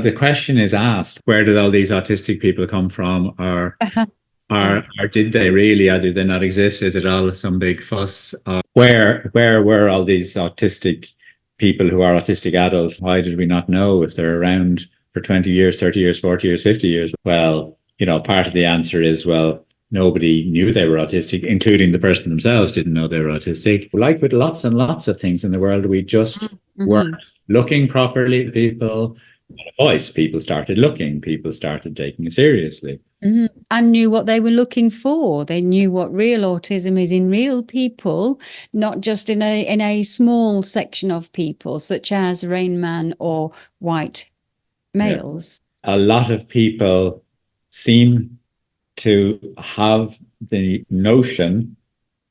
the question is asked, where did all these autistic people come from? Or did they really, or did they not exist? Is it all some big fuss? Where were all these autistic people who are autistic adults? Why did we not know if they're around for 20 years, 30 years, 40 years, 50 years? Well, part of the answer is, well, nobody knew they were autistic, including the person themselves didn't know they were autistic. Like with lots and lots of things in the world, we just weren't looking properly at people. A voice, people started looking, people started taking it seriously. And knew what they were looking for. They knew what real autism is in real people, not just in a small section of people, such as Rain Man or white males. Yeah. A lot of people seem to have the notion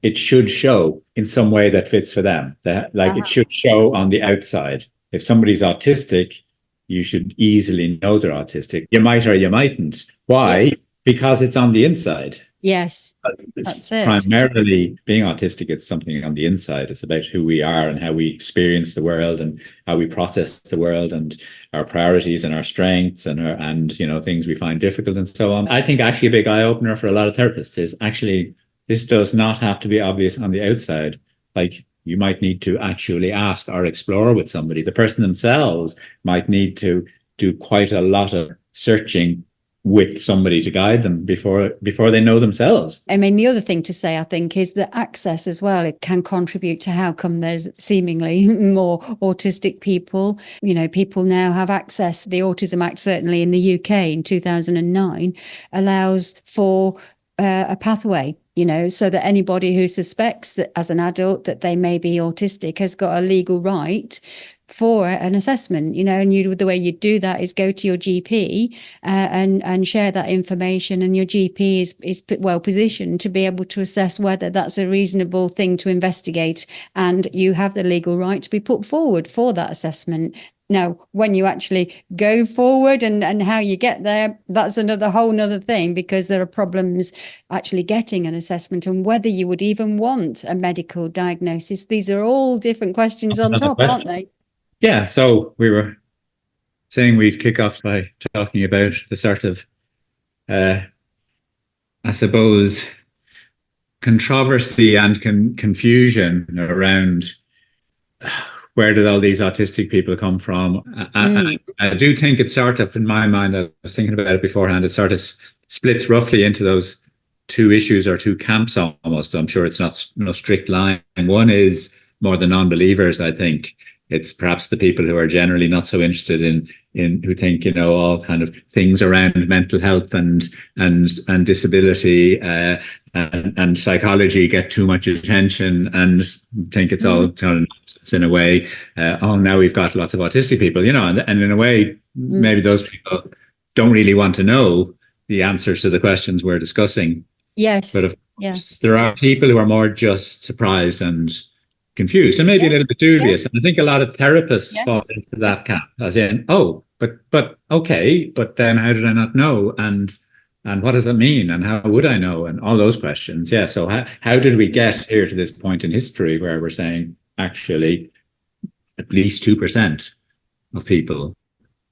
it should show in some way that fits for them. It should show on the outside. If somebody's autistic, you should easily know they're autistic. You might or you mightn't. Why? Yes. Because it's on the inside. Yes, that's it. Primarily, being autistic, it's something on the inside. It's about who we are and how we experience the world and how we process the world and our priorities and our strengths and things we find difficult and so on. I think actually a big eye-opener for a lot of therapists is actually this does not have to be obvious on the outside. Like, you might need to actually ask or explore with somebody. The person themselves might need to do quite a lot of searching with somebody to guide them before they know themselves. I mean, the other thing to say, I think, is that access as well, it can contribute to how come there's seemingly more autistic people. People now have access. The Autism Act, certainly in the UK in 2009, allows for a pathway, so that anybody who suspects that as an adult that they may be autistic has got a legal right for an assessment, and the way you do that is go to your GP and share that information, and your GP is well positioned to be able to assess whether that's a reasonable thing to investigate, and you have the legal right to be put forward for that assessment. Now, when you actually go forward and how you get there, that's another whole nother thing, because there are problems actually getting an assessment and whether you would even want a medical diagnosis. These are all different questions on top, aren't they? Yeah, so we were saying we'd kick off by talking about the sort of, I suppose, controversy and confusion around where did all these autistic people come from. I do think it's sort of, in my mind, I was thinking about it beforehand, it sort of splits roughly into those two issues or two camps almost. I'm sure it's not no strict line. One is more the non-believers, I think. It's perhaps the people who are generally not so interested in who think, all kind of things around mental health and disability and psychology get too much attention and think it's all kind of nonsense in a way. Now we've got lots of autistic people, and in a way, maybe those people don't really want to know the answers to the questions we're discussing. Yes. But of course, there are people who are more just surprised and confused and maybe a little bit dubious. And I think a lot of therapists fall into that camp, as in, but okay, but then how did I not know? And what does that mean? And how would I know? And all those questions. Yeah. So how did we get here to this point in history where we're saying actually at least 2% of people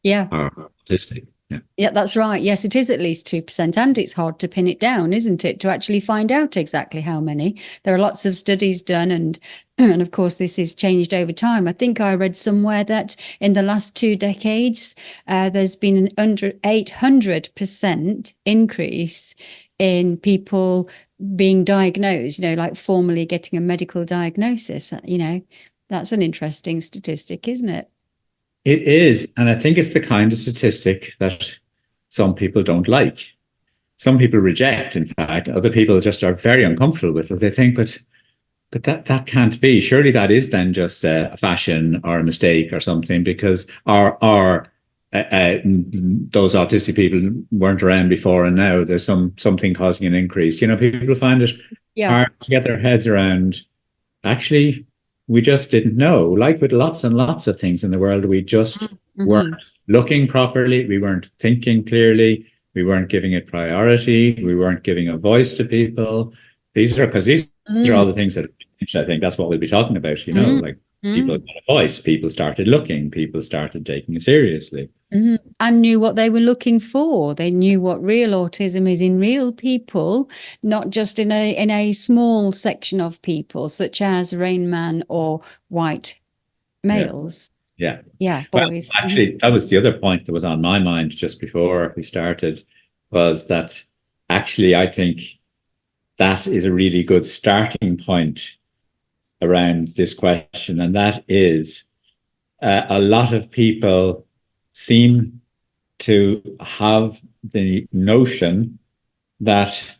are autistic? Yeah, that's right. Yes, it is at least 2%. And it's hard to pin it down, isn't it, to actually find out exactly how many. There are lots of studies done, and of course, this has changed over time. I think I read somewhere that in the last 2 decades, there's been an under 800% increase in people being diagnosed, like formally getting a medical diagnosis. That's an interesting statistic, isn't it? It is. And I think it's the kind of statistic that some people don't like. Some people reject, in fact. Other people just are very uncomfortable with it. They think, but that can't be. Surely that is then just a fashion or a mistake or something, because those autistic people weren't around before and now there's something causing an increase. People find it hard to get their heads around. Actually, we just didn't know. Like with lots and lots of things in the world, we just weren't looking properly. We weren't thinking clearly. We weren't giving it priority. We weren't giving a voice to people. These are all the things that I think that's what we'll be talking about, like People got a voice, people started looking, people started taking it seriously. And knew what they were looking for. They knew what real autism is in real people, not just in a small section of people, such as Rain Man or white males. Yeah. Yeah, Well, boys. actually, that was the other point that was on my mind just before we started, was that actually I think that is a really good starting point around this question. And that is a lot of people seem to have the notion that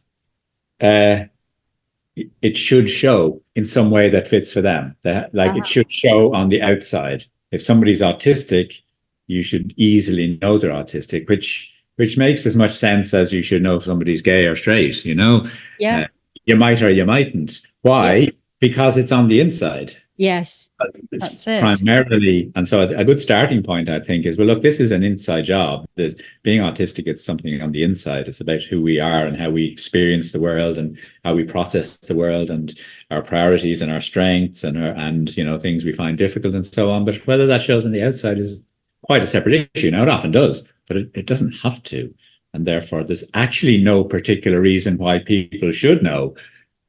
it should show in some way that fits for them. Like it should show on the outside. If somebody's autistic, you should easily know they're autistic, which makes as much sense as you should know if somebody's gay or straight, you know? Yeah. You might or you mightn't. Why? Yes. Because it's on the inside. Yes. It's That's it. primarily, and so a good starting point, I think, is, well, look, this is an inside job. Being autistic, it's something on the inside. It's about who we are and how we experience the world and how we process the world and our priorities and our strengths and you know, things we find difficult and so on. But whether that shows on the outside is quite a separate issue. Now, it often does, but it doesn't have to. And therefore, there's actually no particular reason why people should know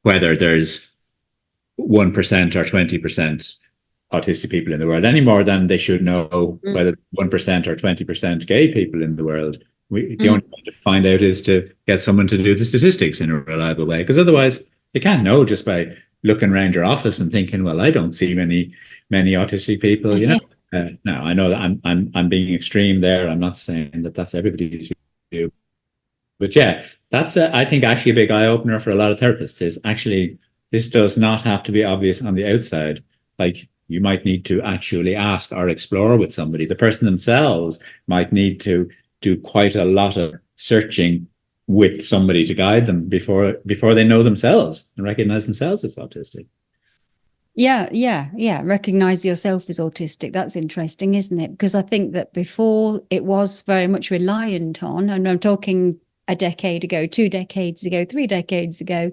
whether there's 1% or 20% autistic people in the world, any more than they should know whether 1% or 20% gay people in the world. The only way to find out is to get someone to do the statistics in a reliable way, because otherwise you can't know just by looking around your office and thinking, well, I don't see many autistic people, you know. Now, I know that I'm being extreme there. I'm not saying that that's everybody's view. But yeah, that's, I think, actually a big eye-opener for a lot of therapists, is actually this does not have to be obvious on the outside. Like, you might need to actually ask or explore with somebody. The person themselves might need to do quite a lot of searching with somebody to guide them before they know themselves and recognize themselves as autistic. Yeah. Recognize yourself as autistic. That's interesting, isn't it? Because I think that before it was very much reliant on, and I'm talking a decade ago, 2 decades ago, 3 decades ago,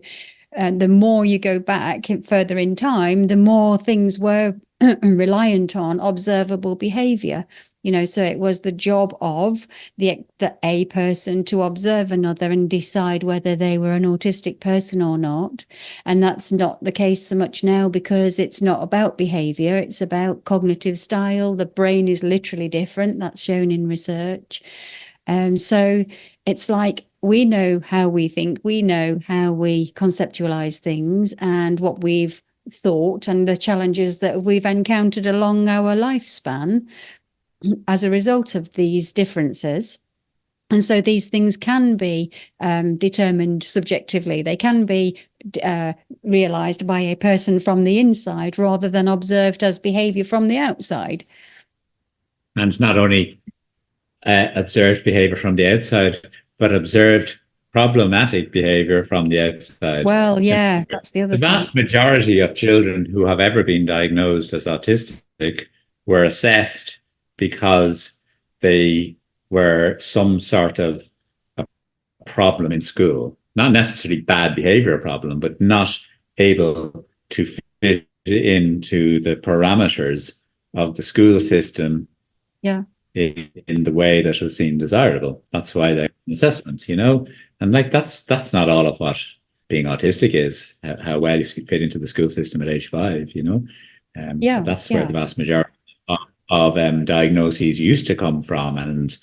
and the more you go back further in time, the more things were reliant on observable behavior. You know, so it was the job of the a person to observe another and decide whether they were an autistic person or not. And that's not the case so much now, because it's not about behavior, it's about cognitive style. The brain is literally different. That's shown in research. So it's like, we know how we think, we know how we conceptualize things and what we've thought and the challenges that we've encountered along our lifespan as a result of these differences. And so these things can be determined subjectively. They can be realized by a person from the inside rather than observed as behavior from the outside. And not only observed behavior from the outside, but observed problematic behavior from the outside. Well, yeah, that's the other thing. The vast majority of children who have ever been diagnosed as autistic were assessed because they were some sort of a problem in school. Not necessarily bad behavior problem, but not able to fit into the parameters of the school system. Yeah. In the way that was seen desirable. That's why they're assessments, you know? And like, that's not all of what being autistic is, how well you fit into the school system at age 5, you know? That's where the vast majority of diagnoses used to come from. And,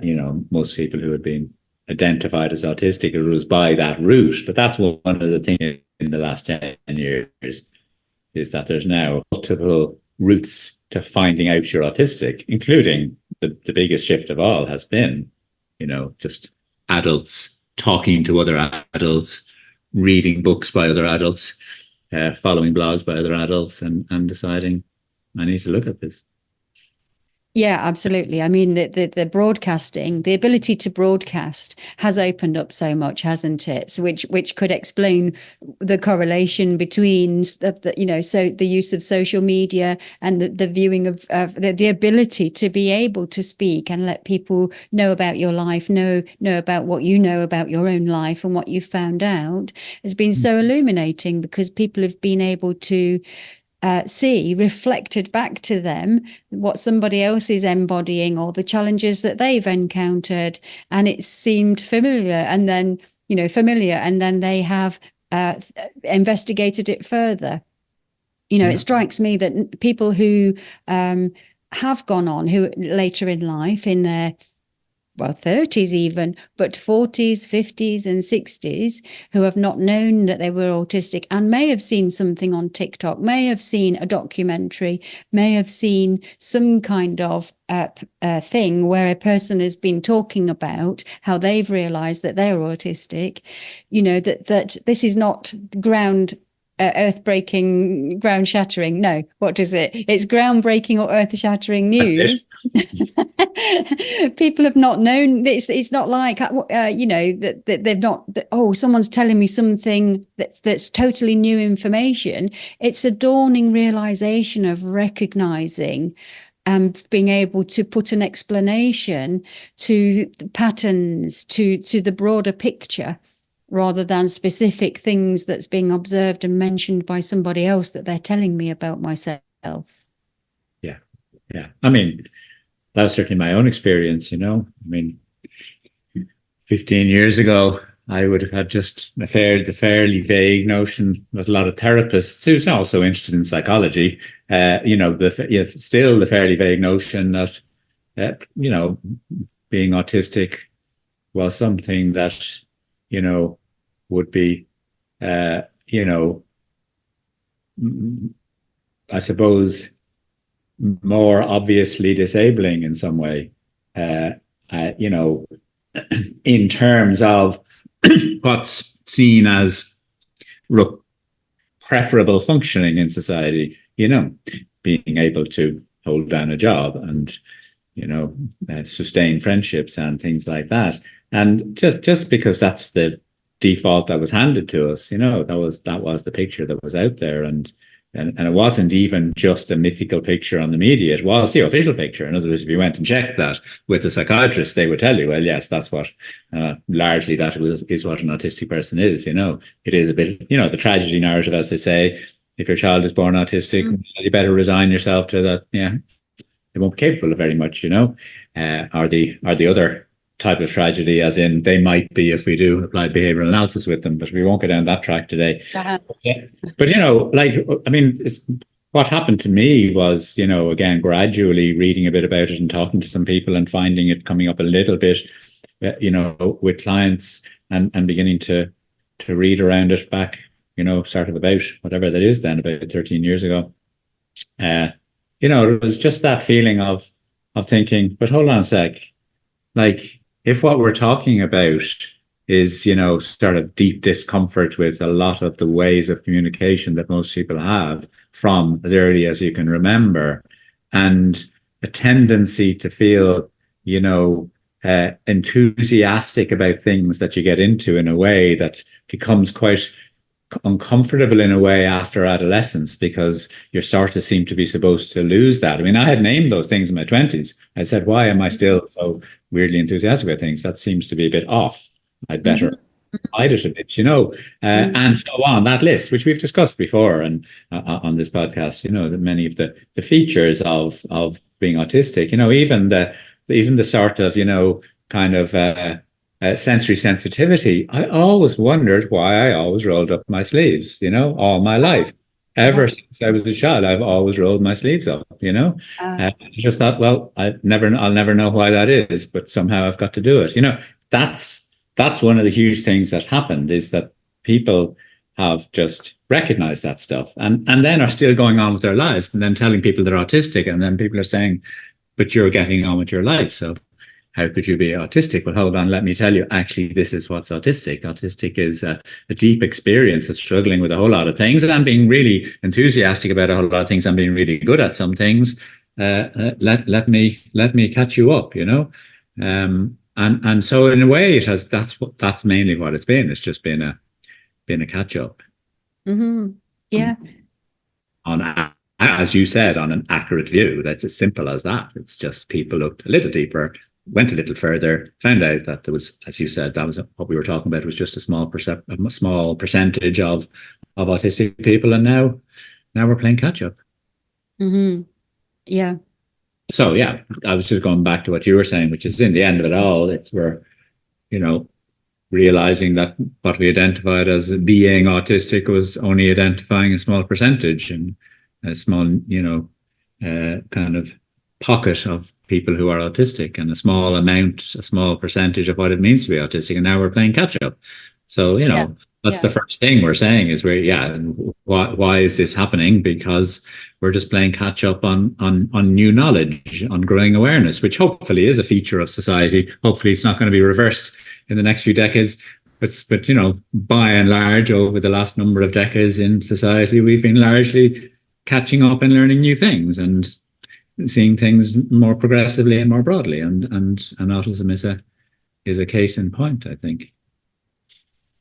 you know, most people who had been identified as autistic, it was by that route. But that's one of the things in the last 10 years, is that there's now multiple routes to finding out you're autistic, including the biggest shift of all has been, you know, just adults talking to other adults, reading books by other adults, following blogs by other adults, and deciding, I need to look at this. Yeah, absolutely. I mean, the broadcasting, the ability to broadcast has opened up so much, hasn't it? So which could explain the correlation between you know, so the use of social media and the viewing of the ability to be able to speak and let people know about your life, know about what you know about your own life and what you've found out, has been so illuminating, because people have been able to see reflected back to them what somebody else is embodying or the challenges that they've encountered, and it seemed familiar, and then they have investigated it further. It strikes me that people who have gone on, who later in life, in their 30s even, but 40s, 50s and 60s, who have not known that they were autistic and may have seen something on TikTok, may have seen a documentary, may have seen some kind of thing where a person has been talking about how they've realized that they're autistic, that this is not earth-breaking, ground-shattering. No, what is it? It's groundbreaking or earth-shattering news. People have not known this. It's not like that they've not. Someone's telling me something that's totally new information. It's a dawning realization of recognizing and being able to put an explanation to the patterns, to the broader picture, rather than specific things that's being observed and mentioned by somebody else that they're telling me about myself. Yeah. I mean, that was certainly my own experience, I mean, 15 years ago, I would have had just the fairly vague notion with a lot of therapists who's also interested in psychology, still the fairly vague notion that, being autistic was something that, would be, I suppose, more obviously disabling in some way, in terms of what's seen as preferable functioning in society, being able to hold down a job and, sustain friendships and things like that. And just because that's the default that was handed to us, that was the picture that was out there. And it wasn't even just a mythical picture on the media. It was the official picture. In other words, if you went and checked that with a psychiatrist, they would tell you, well, yes, that's what, largely that is what an autistic person is. It is a bit, the tragedy narrative, as they say, if your child is born autistic, you better resign yourself to that. Yeah, they won't be capable of very much, or the other type of tragedy, as in they might be if we do applied behavioral analysis with them, but we won't go down that track today. But what happened to me was, again, gradually reading a bit about it and talking to some people and finding it coming up a little bit, with clients and beginning to read around it back, sort of about whatever that is then, about 13 years ago. It was just that feeling of thinking, but hold on a sec, like, if what we're talking about is, sort of deep discomfort with a lot of the ways of communication that most people have from as early as you can remember, and a tendency to feel, enthusiastic about things that you get into in a way that becomes quite uncomfortable in a way after adolescence, because you're sort of seem to be supposed to lose that. I mean, I had named those things in my 20s. I said, why am I still so weirdly enthusiastic about things? That seems to be a bit off. I'd better hide it a bit, and so on that list, which we've discussed before and on this podcast, that many of the features of being autistic, even the sort of, kind of sensory sensitivity. I always wondered why I always rolled up my sleeves, all my life. Ever since I was a child, I've always rolled my sleeves up, I just thought, well, I'll never know why that is, but somehow I've got to do it. That's one of the huge things that happened, is that people have just recognized that stuff and then are still going on with their lives and then telling people they're autistic. And then people are saying, but you're getting on with your life, so how could you be autistic? Well, hold on, let me tell you, actually, this is what's autistic. Autistic is a deep experience of struggling with a whole lot of things and being really enthusiastic about a whole lot of things and being really good at some things. Let me catch you up, and so in a way, that's mainly what it's been. It's just been a catch up. Yeah. On, as you said, on an accurate view. That's as simple as that. It's just people looked a little deeper, went a little further, found out that there was, as you said, that was what we were talking about, was just a small percentage of autistic people, and now now we're playing catch up. Mm-hmm. Yeah. So yeah, I was just going back to what you were saying, which is in the end of it all, it's where, you know, realizing that what we identified as being autistic was only identifying a small percentage and a small, kind of pocket of people who are autistic, and a small amount, a small percentage of what it means to be autistic. And now we're playing catch up. So, Yeah. that's the first thing we're saying is why is this happening? Because we're just playing catch up on new knowledge, on growing awareness, which hopefully is a feature of society. Hopefully it's not going to be reversed in the next few decades. But by and large, over the last number of decades in society, we've been largely catching up and learning new things and seeing things more progressively and more broadly. And autism is a case in point, I think.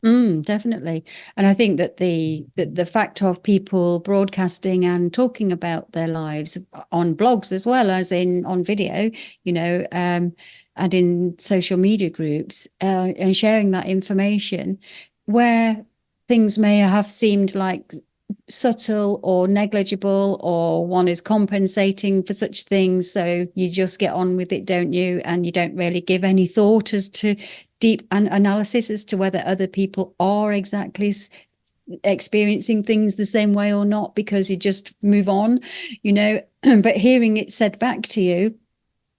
Definitely. And I think that the fact of people broadcasting and talking about their lives on blogs as well as on video, and in social media groups, and sharing that information, where things may have seemed like subtle or negligible, or one is compensating for such things, so you just get on with it, don't you? And you don't really give any thought as to deep analysis as to whether other people are exactly experiencing things the same way or not, because you just move on, but hearing it said back to you,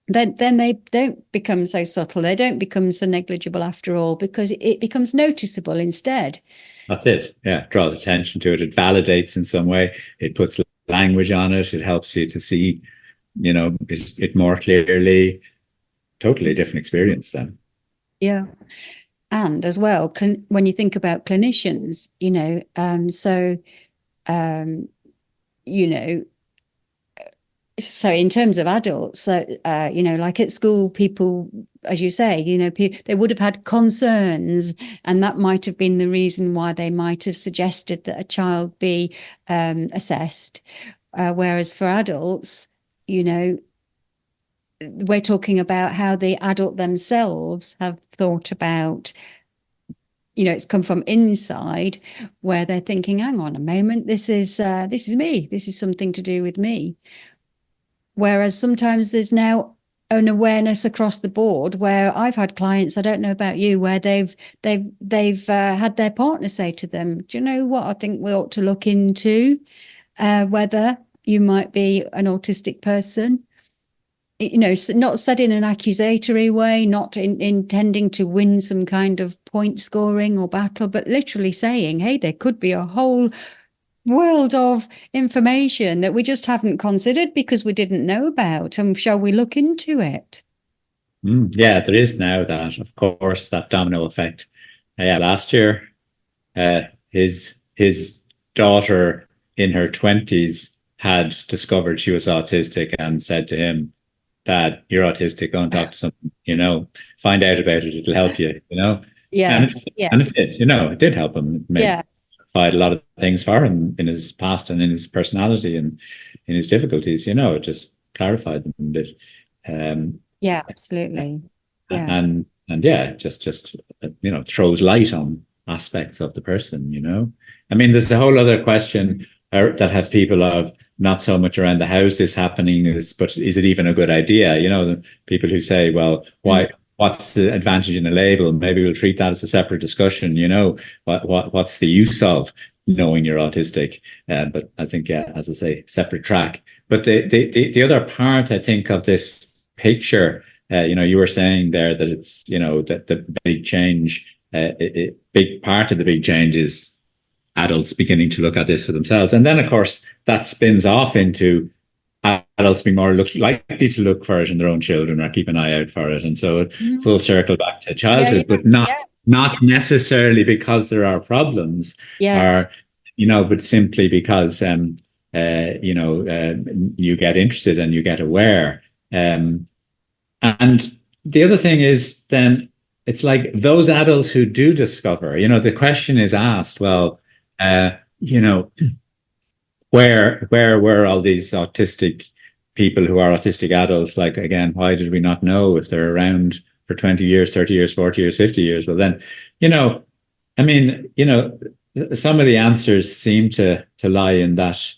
then they don't become so subtle, they don't become so negligible after all, because it becomes noticeable instead. That's it. Yeah, it draws attention to it. It validates in some way. It puts language on it. It helps you to see, it more clearly. Totally different experience then. Yeah. And as well, when you think about clinicians, so in terms of adults, like at school, people, as you say, they would have had concerns, and that might have been the reason why they might have suggested that a child be assessed. Whereas for adults, we're talking about how the adult themselves have thought about, it's come from inside, where they're thinking, hang on a moment, this is me, this is something to do with me. Whereas sometimes there's now an awareness across the board, where I've had clients, I don't know about you, where they've had their partner say to them, do you know what, I think we ought to look into whether you might be an autistic person. Not said in an accusatory way, not intending to win some kind of point scoring or battle, but literally saying, hey, there could be a whole world of information that we just haven't considered because we didn't know about, and shall we look into it? Yeah, there is now that, of course, that domino effect. Last year, his daughter in her 20s had discovered she was autistic and said to him, Dad, you're autistic, go and talk to someone, find out about it, it'll help you, Yes. And it did, it did help him. Yeah. Find a lot of things for him in his past and in his personality and in his difficulties, it just clarified them a bit. Yeah, absolutely. Yeah. And just throws light on aspects of the person. I mean, there's a whole other question that have people of not so much around the how this happening but is it even a good idea? The people who say, well, why, what's the advantage in a label? Maybe we'll treat that as a separate discussion, what's the use of knowing you're autistic? But I think, as I say, separate track. But the other part, I think, of this picture, you were saying there that it's, that the big change, big part of the big change is adults beginning to look at this for themselves. And then, of course, that spins off into adults being more likely to look for it in their own children or keep an eye out for it. And so full circle back to childhood, but not necessarily because there are problems, or, but simply because, you get interested and you get aware. And the other thing is then it's like those adults who do discover, the question is asked, well, where were all these autistic people who are autistic adults? Like, again, why did we not know if they're around for 20 years, 30 years, 40 years, 50 years? Well, then, I mean, some of the answers seem to lie in that,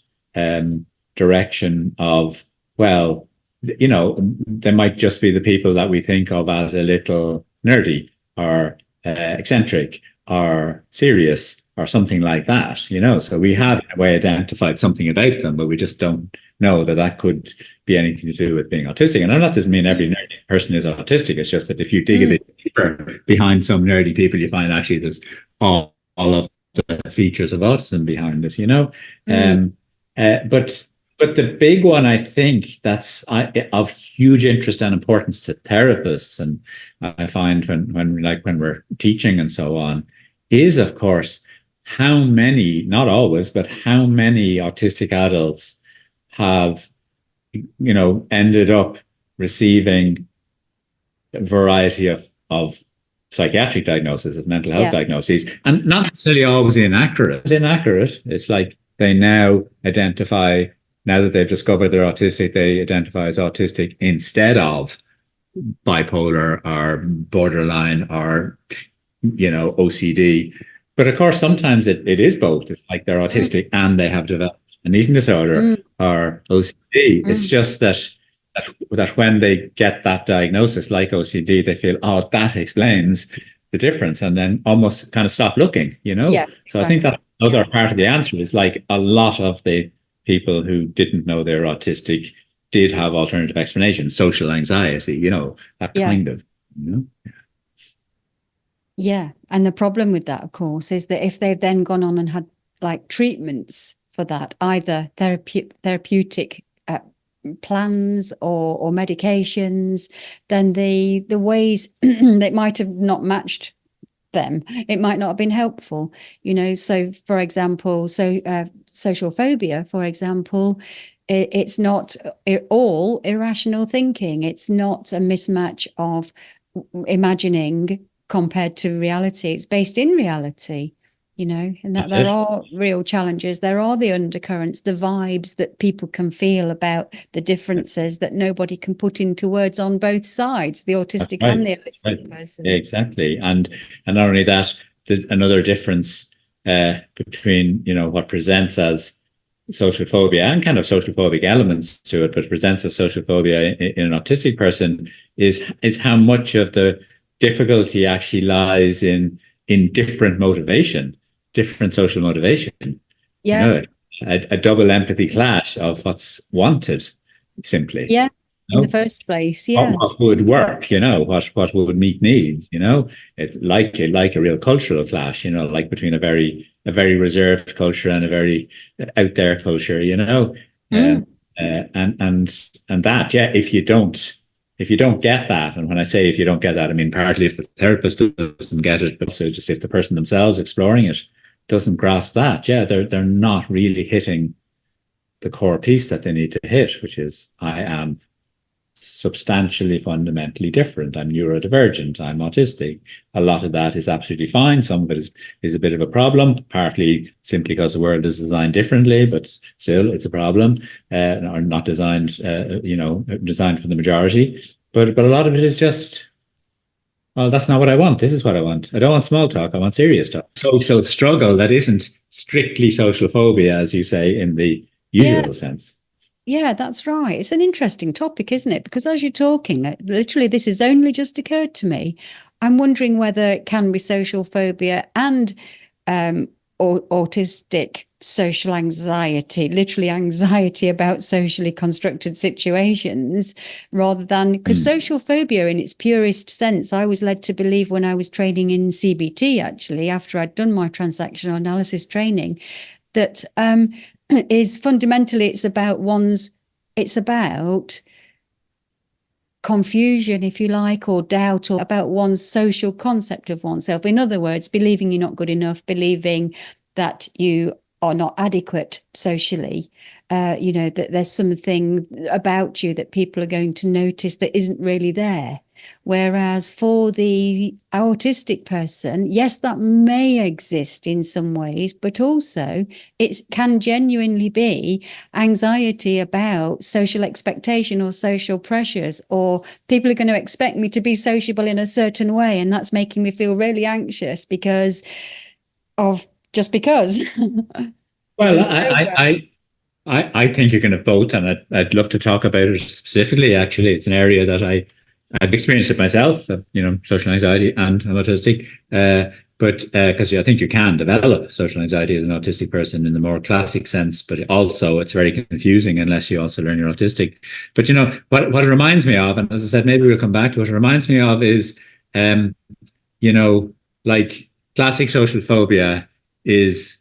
direction of, well, they might just be the people that we think of as a little nerdy or eccentric or serious or something like that, So we have in a way identified something about them, but we just don't know that could be anything to do with being autistic. And that doesn't mean every nerdy person is autistic. It's just that if you dig a bit deeper behind some nerdy people, you find actually there's all of the features of autism behind it, But the big one, I think, that's of huge interest and importance to therapists, and I find when we're teaching and so on, is of course how many, not always, but how many autistic adults have, ended up receiving a variety of psychiatric diagnoses, of mental health diagnoses, and not necessarily always inaccurate. It's like they now identify. Now that they've discovered they're autistic, they identify as autistic instead of bipolar or borderline or, OCD. But of course, sometimes it is both. It's like they're autistic and they have developed an eating disorder or OCD. It's just that when they get that diagnosis, like OCD, they feel, oh, that explains the difference, and then almost kind of stop looking, Yeah, So I think that another part of the answer is like a lot of the people who didn't know they were autistic did have alternative explanations, social anxiety, that kind of, Yeah. And the problem with that, of course, is that if they've then gone on and had like treatments for that, either therapeutic plans or medications, then the ways that might have not matched them, it might not have been helpful, So, for example, social phobia, for example, it's not all irrational thinking. It's not a mismatch of imagining compared to reality. It's based in reality, and that there are real challenges. There are the undercurrents, the vibes that people can feel about the differences that nobody can put into words on both sides, the autistic and the holistic person. Exactly. And not only that, there's another difference between, what presents as social phobia and kind of social phobic elements to it, but presents as social phobia in an autistic person is how much of the difficulty actually lies in different motivation, different social motivation. Yeah. A double empathy clash of what's wanted, simply. Yeah. In the first place, what would work, what would meet needs, it's like a real cultural clash, like between a very reserved culture and a very out there culture, and that, if you don't get that, and when I say if you don't get that, I mean partly if the therapist doesn't get it, but also just if the person themselves exploring it doesn't grasp that, they're not really hitting the core piece that they need to hit, which is I am substantially fundamentally different. I'm neurodivergent. I'm autistic. A lot of that is absolutely fine. Some of it is a bit of a problem, partly simply because the world is designed differently, but still it's a problem, or not designed, designed for the majority. But a lot of it is just, well, that's not what I want. This is what I want. I don't want small talk. I want serious talk. Social struggle that isn't strictly social phobia, as you say, in the usual sense. Yeah, that's right. It's an interesting topic, isn't it? Because as you're talking, literally, this has only just occurred to me. I'm wondering whether it can be social phobia and or autistic social anxiety, literally anxiety about socially constructed situations, rather than, because social phobia in its purest sense, I was led to believe when I was training in CBT, actually, after I'd done my transactional analysis training, that is fundamentally it's about confusion, if you like, or doubt, or about one's social concept of oneself. In other words, believing you're not good enough, believing that you are not adequate socially, that there's something about you that people are going to notice that isn't really there. Whereas for the autistic person, yes, that may exist in some ways, but also it can genuinely be anxiety about social expectation or social pressures, or people are going to expect me to be sociable in a certain way, and that's making me feel really anxious because. Well, I think you can have both, and I'd love to talk about it specifically. Actually, it's an area that I've experienced it myself. Social anxiety, and I'm autistic. But because I think you can develop social anxiety as an autistic person in the more classic sense, but also it's very confusing unless you also learn you're autistic. But what it reminds me of, and as I said, maybe we'll come back to it. It reminds me of is, um, like classic social phobia is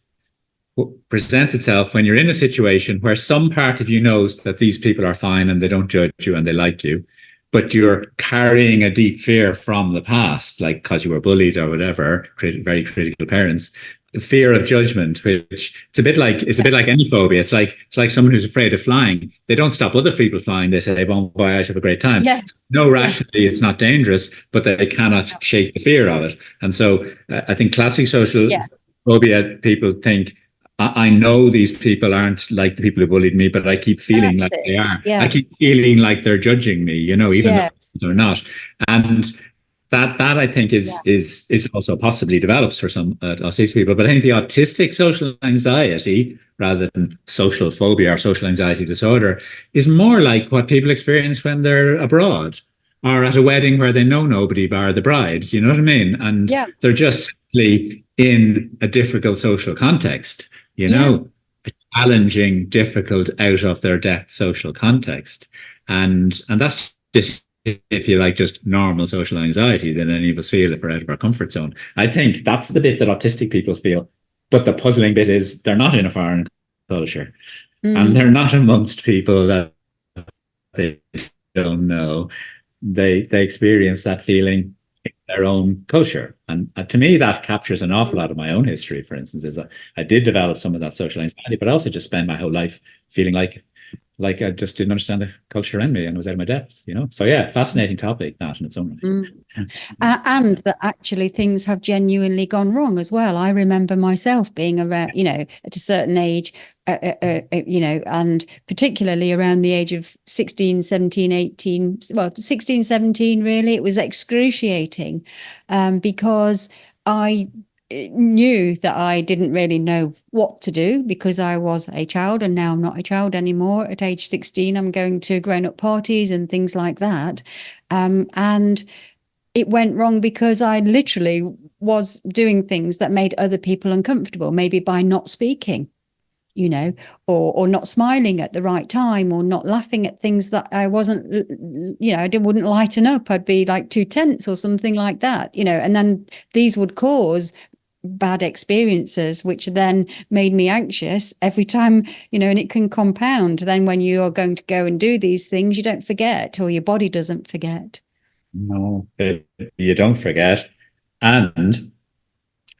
presents itself when you're in a situation where some part of you knows that these people are fine and they don't judge you and they like you, but you're carrying a deep fear from the past, like because you were bullied or whatever, very critical parents, fear of judgment, which it's a bit like any phobia. It's like someone who's afraid of flying. They don't stop other people flying. They say, "Bon voyage, have a great time." Yes. No, rationally, it's not dangerous, but they cannot shake the fear of it. And so, I think classic social phobia people think, I know these people aren't like the people who bullied me, but I keep feeling That's like they it. are. I Yeah. keep feeling like they're judging me, even though Yes. they're not. And that I think Yeah. is also possibly develops for some autistic people. But I think the autistic social anxiety, rather than social phobia or social anxiety disorder, is more like what people experience when they're abroad or at a wedding where they know nobody bar the bride. Do you know what I mean? And Yeah. they're just simply in a difficult social context, Yeah. a challenging, difficult, out of their depth social context. And that's just, if you like, just normal social anxiety that any of us feel if we're out of our comfort zone. I think that's the bit that autistic people feel. But the puzzling bit is they're not in a foreign culture and they're not amongst people that they don't know. They experience that feeling in their own culture. And to me, that captures an awful lot of my own history, for instance, is that I did develop some of that social anxiety, but I also just spent my whole life feeling like I just didn't understand the culture around me and was out of my depth. So yeah, fascinating topic, that in its own Mm. right. And that actually things have genuinely gone wrong as well. I remember myself being around, at a certain age, and particularly around the age of 16, 17, 18, well, 16, 17, really, it was excruciating because I knew that I didn't really know what to do because I was a child, and now I'm not a child anymore. At age 16, I'm going to grown-up parties and things like that. And it went wrong because I literally was doing things that made other people uncomfortable, maybe by not speaking, or not smiling at the right time, or not laughing at things that I wasn't, I wouldn't lighten up. I'd be like too tense or something like that, and then these would cause bad experiences, which then made me anxious every time, and it can compound. Then when you are going to go and do these things, you don't forget, or your body doesn't forget. No, you don't forget. And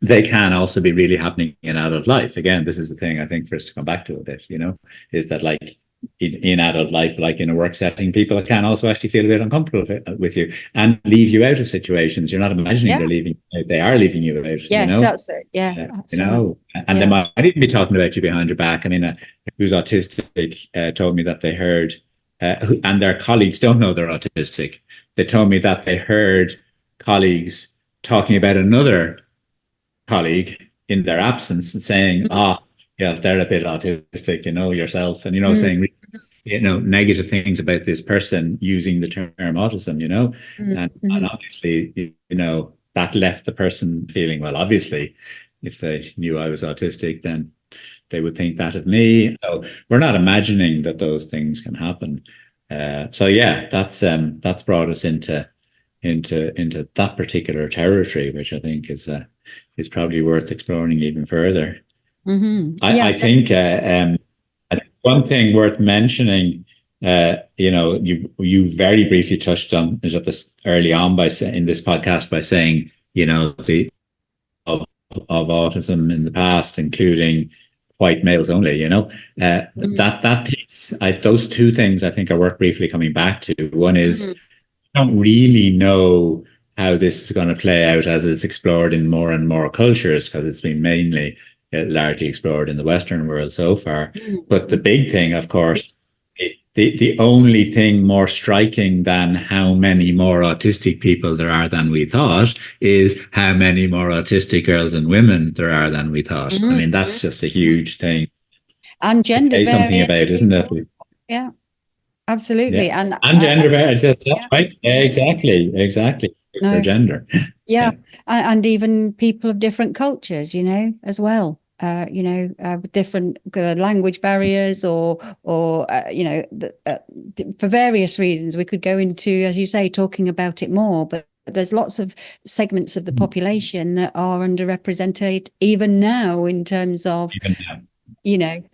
they can also be really happening in adult life. Again, this is the thing I think for us to come back to a bit, is that like in adult life, like in a work setting, people can also actually feel a bit uncomfortable with you and leave you out of situations. You're not imagining they're leaving you out. They are leaving you out, Yes, that's it. Yeah, that's right. And they might even be talking about you behind your back. I mean, who's autistic told me that they heard, and their colleagues don't know they're autistic. They told me that they heard colleagues talking about another colleague in their absence and saying, yeah, they're a bit autistic, yourself, and, saying, negative things about this person using the term autism, and obviously, that left the person feeling, well, obviously, if they knew I was autistic, then they would think that of me. So we're not imagining that those things can happen. So yeah, that's brought us into that particular territory, which I think is probably worth exploring even further. I think one thing worth mentioning, you very briefly touched on is at this early on in this podcast by saying, the of autism in the past, including white males only, that piece, those two things I think are worth briefly coming back to. One is, don't really know how this is going to play out as it's explored in more and more cultures, because it's been mainly largely explored in the Western world so far. But the big thing, of course, the only thing more striking than how many more autistic people there are than we thought is how many more autistic girls and women there are than we thought. I mean, that's just a huge thing. And to gender say something variant about, isn't it? people. Yeah, absolutely. Yeah. And And gender variance, that's yeah, right. Yeah, exactly. Their no, gender. yeah, Yeah. and even people of different cultures, as well. With different language barriers, or for various reasons. We could go into, as you say, talking about it more, but there's lots of segments of the population that are underrepresented even now in terms of, Even now.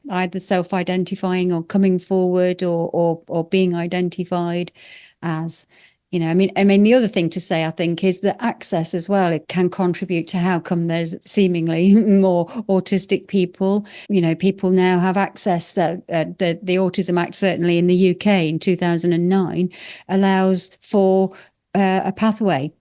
either self-identifying or coming forward, or being identified as. I mean, the other thing to say, I think, is that access as well, it can contribute to how come there's seemingly more autistic people. People now have access that the Autism Act, certainly in the UK in 2009, allows for a pathway,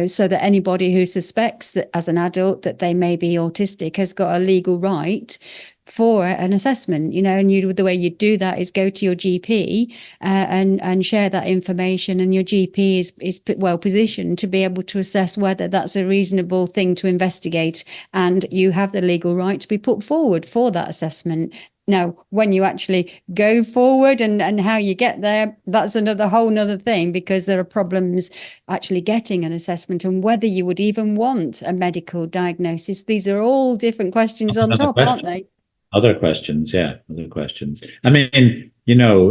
so that anybody who suspects that as an adult that they may be autistic has got a legal right for an assessment, and the way you do that is go to your GP and share that information, and your GP is well positioned to be able to assess whether that's a reasonable thing to investigate, and you have the legal right to be put forward for that assessment. Now, when you actually go forward and how you get there, that's another whole nother thing, because there are problems actually getting an assessment, and whether you would even want a medical diagnosis. These are all different questions on top, aren't they? Other questions, yeah, other questions. I mean,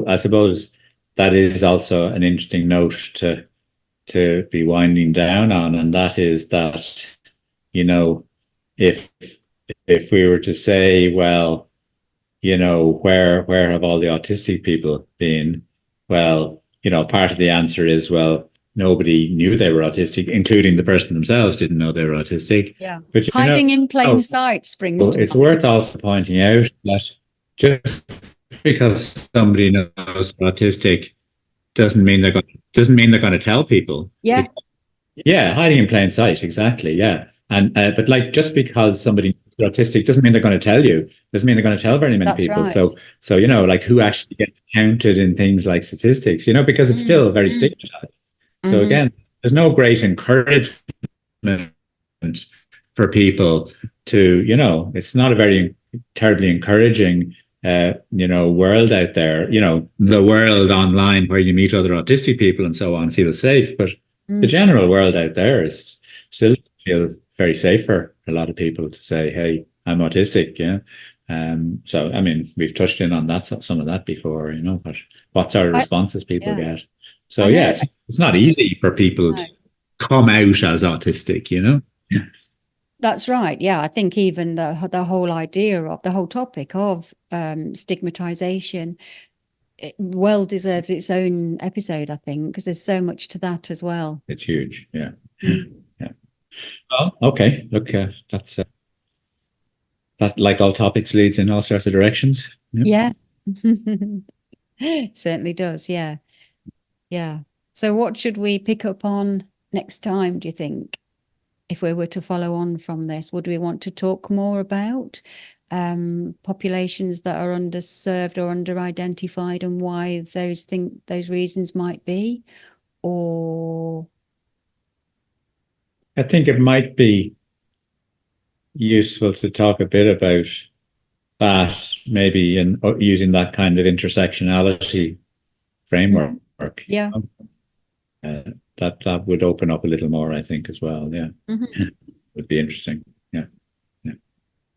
I suppose that is also an interesting note to be winding down on, and that is that, if if we were to say, well, where have all the autistic people been? Well, part of the answer is, well, nobody knew they were autistic, including the person themselves didn't know they were autistic. Yeah. But Hiding in plain sight springs to it's mind. worth also pointing out that just because somebody knows they're autistic doesn't mean they're going to tell people. Yeah, Yeah, hiding in plain sight, exactly. Yeah, and but like, just because somebody is autistic doesn't mean they're going to tell you. Doesn't mean they're going to tell very many that's people. right. So like, who actually gets counted in things like statistics? Because it's still very stigmatized. So again, there's no great encouragement for people to, it's not a very terribly encouraging world out there. The world online where you meet other autistic people and so on feels safe, but the general world out there is still feel very safe for a lot of people to say, "Hey, I'm autistic." Yeah. So I mean, we've touched in on that, some of that before. What sort of responses people get. So yeah, it's not easy for people to come out as autistic. Yeah. That's right. Yeah, I think even the whole idea of the whole topic of stigmatization, it well deserves its own episode, I think, because there's so much to that as well. It's huge. Yeah. Yeah. Oh, okay. Look, that's that, like all topics, leads in all sorts of directions. Yeah. Certainly does. Yeah. Yeah. So what should we pick up on next time, do you think? If we were to follow on from this, would we want to talk more about populations that are underserved or under-identified, and why those reasons might be? Or I think it might be useful to talk a bit about that, maybe in using that kind of intersectionality framework. yeah. That would open up a little more, I think, as well. Yeah. Would be interesting. Yeah.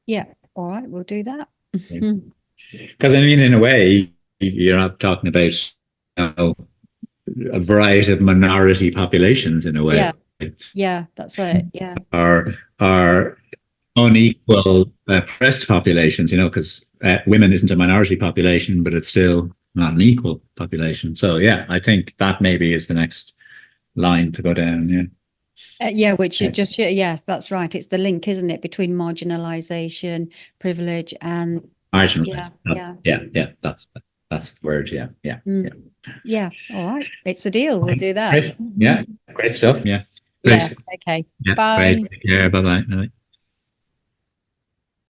Yeah. All right, we'll do that. Because I mean, in a way, you're not talking about a variety of minority populations in a way. Yeah, that's it. Yeah. Are unequal oppressed populations, because women isn't a minority population, but it's still not an equal population. So yeah, I think that maybe is the next line to go down. Yeah. Which it just, yes, that's right. It's the link, isn't it, between marginalization, privilege, and Marginalized. Yeah. That's the word. Yeah. Yeah. All right. It's a deal. We'll do that. Great. Yeah. Great stuff. Yeah. Yeah. Great. Okay. Yeah. Bye. Great. Yeah. Bye-bye.